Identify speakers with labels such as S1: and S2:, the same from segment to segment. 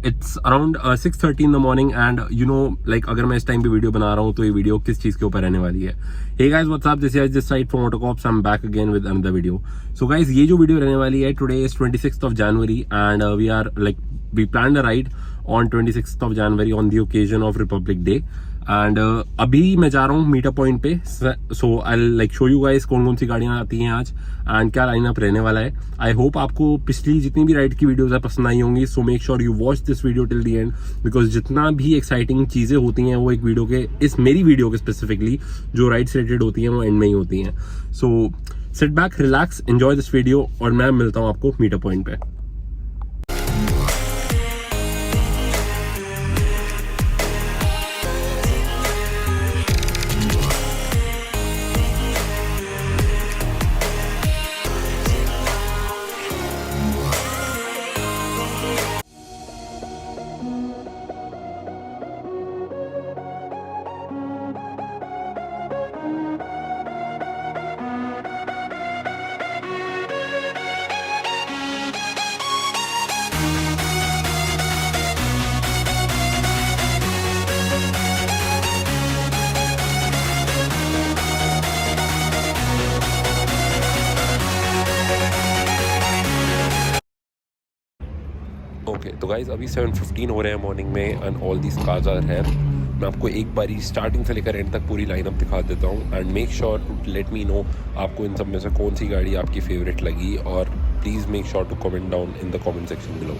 S1: It's around 6:30 in the morning and you know like अगर मैं इस टाइम पे वीडियो बना रहा हूँ तो ये वीडियो किस चीज के ऊपर रहने वाली है. Hey guys what's up, this is this side from Autocops. I am back again with another video. So guys ये जो वीडियो रहने वाली है, today is 26th of January and we planned a ride on 26th of January on the occasion of Republic Day. And अभी मैं जा रहा हूँ मीटअप पॉइंट पे. So I like show you guys कौन कौन सी गाड़ियां आती हैं आज एंड क्या लाइनअप रहने वाला है. आई होप आपको पिछली जितनी भी राइड की वीडियोस है पसंद आई होंगी. So make sure you watch this video till the and, because जितना भी एक्साइटिंग चीजें होती हैं वो एक वीडियो के, इस मेरी वीडियो के स्पेसिफिकली जो राइड से रिलेटेड होती हैं वो एंड में ही होती हैं. So sit back, relax, enjoy this video और मैं मिलता हूँ आपको मीटअप पॉइंट पे. ओके तो गाइज अभी 7:15 हो रहे हैं मॉर्निंग में and all these cars are here. मैं आपको एक बारी स्टार्टिंग से लेकर एंड तक पूरी लाइनअप दिखा देता हूँ and make sure to let me know आपको इन सब में से कौन सी गाड़ी आपकी फेवरेट लगी, और please make sure to comment down in the comment section below.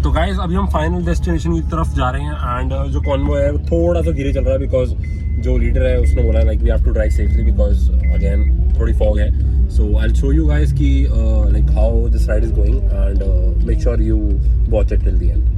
S1: तो गाइस अभी हम फाइनल डेस्टिनेशन की तरफ जा रहे हैं एंड जो कॉन्वॉय है वो थोड़ा सा धीरे चल रहा है बिकॉज जो लीडर है उसने बोला like we have to drive safely because again थोड़ी फॉग है. So I will show you guys की like how this ride is going and make sure you watch it till the end.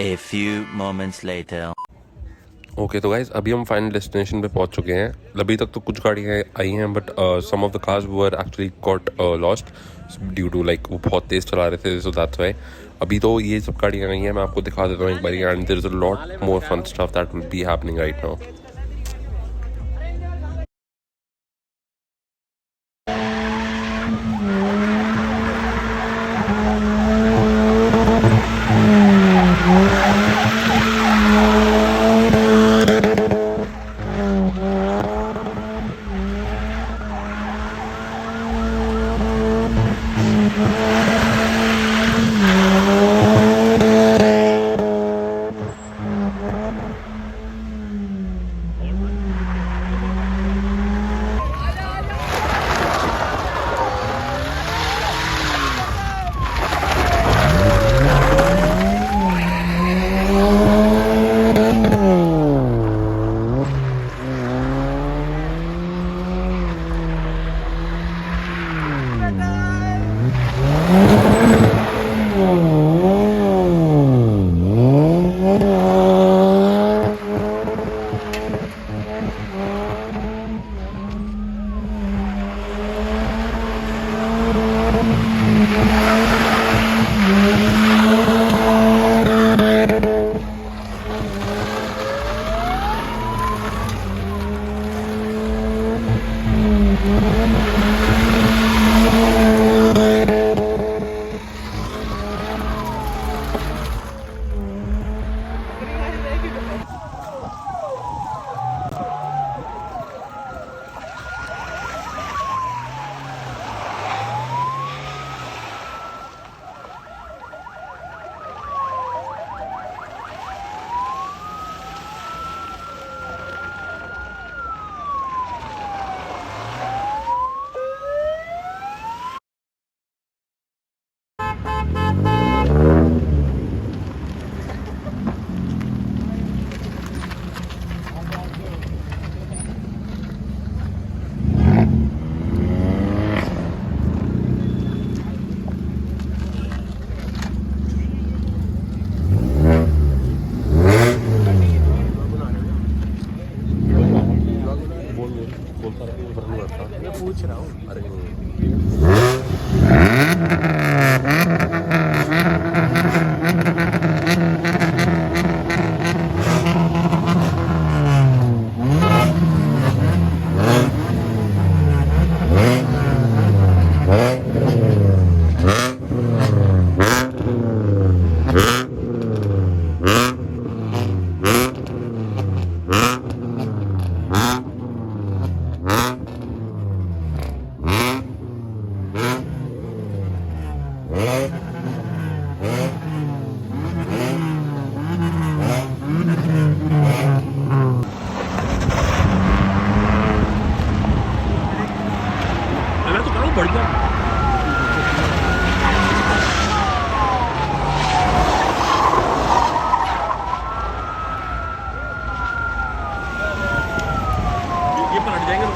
S2: A few moments later.
S1: Okay तो guys अभी हम final destination पे पहुंच चुके हैं. अभी तक तो कुछ गाड़ियाँ आई हैं but some of the cars were actually got lost due to like वो बहुत तेज़ चला रहे थे, सो दैट्स वाई. अभी तो ये सब गाड़ियाँ आई हैं, मैं आपको दिखा देता हूँ एक बार. And there is a lot more fun stuff that will be happening right now. पूछ रहा हूँ. अरे मैं तो करूँ बढ़ गया. ये पलट जाएंगे तो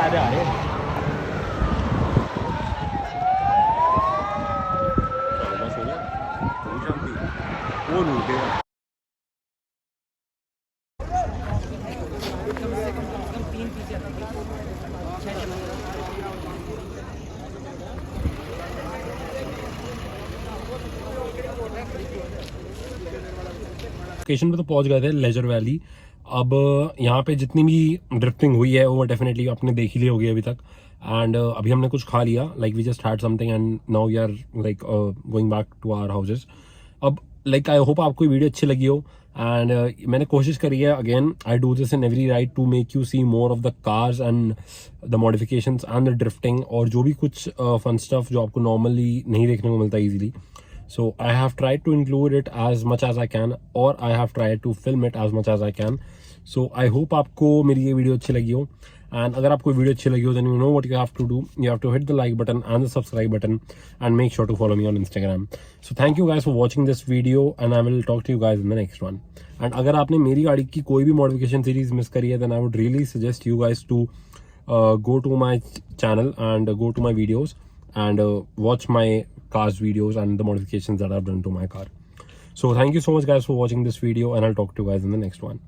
S1: आधे आ रहे हैं। बस हो गया, थोड़ी शांति, वो लूट गया। लोकेशन पे तो पहुंच गए थे, लेजर वैली। अब यहाँ पे जितनी भी ड्रिफ्टिंग हुई है वो डेफिनेटली आपने देख ही ली होगी अभी तक। एंड अभी हमने कुछ खा लिया, like we just had something and now we are like going back to our houses. अब लाइक आई होप आपको वीडियो अच्छी लगी हो। एंड मैंने कोशिश करी है, again I do this in every ride to make you see more of the cars and the modifications and the drifting, और जो भी कुछ फन स्टफ जो आपको नॉर्मली नहीं देखने को मिलता easily. So I have tried to include it as much as I can, or I have tried to film it as much as I can. So I hope आपको मेरी ये video अच्छी लगी हो। And अगर आपको वीडियो अच्छी लगी हो, then you know what you have to do. You have to hit the like button and the subscribe button, and make sure to follow me on Instagram. So thank you guys for watching this video, and I will talk to you guys in the next one. And अगर आपने मेरी गाड़ी की कोई भी modification series miss करी है, then I would really suggest you guys to go to my channel and go to my videos and watch my cars videos and the modifications that I've done to my car. So thank you so much guys for watching this video, and I'll talk to you guys in the next one.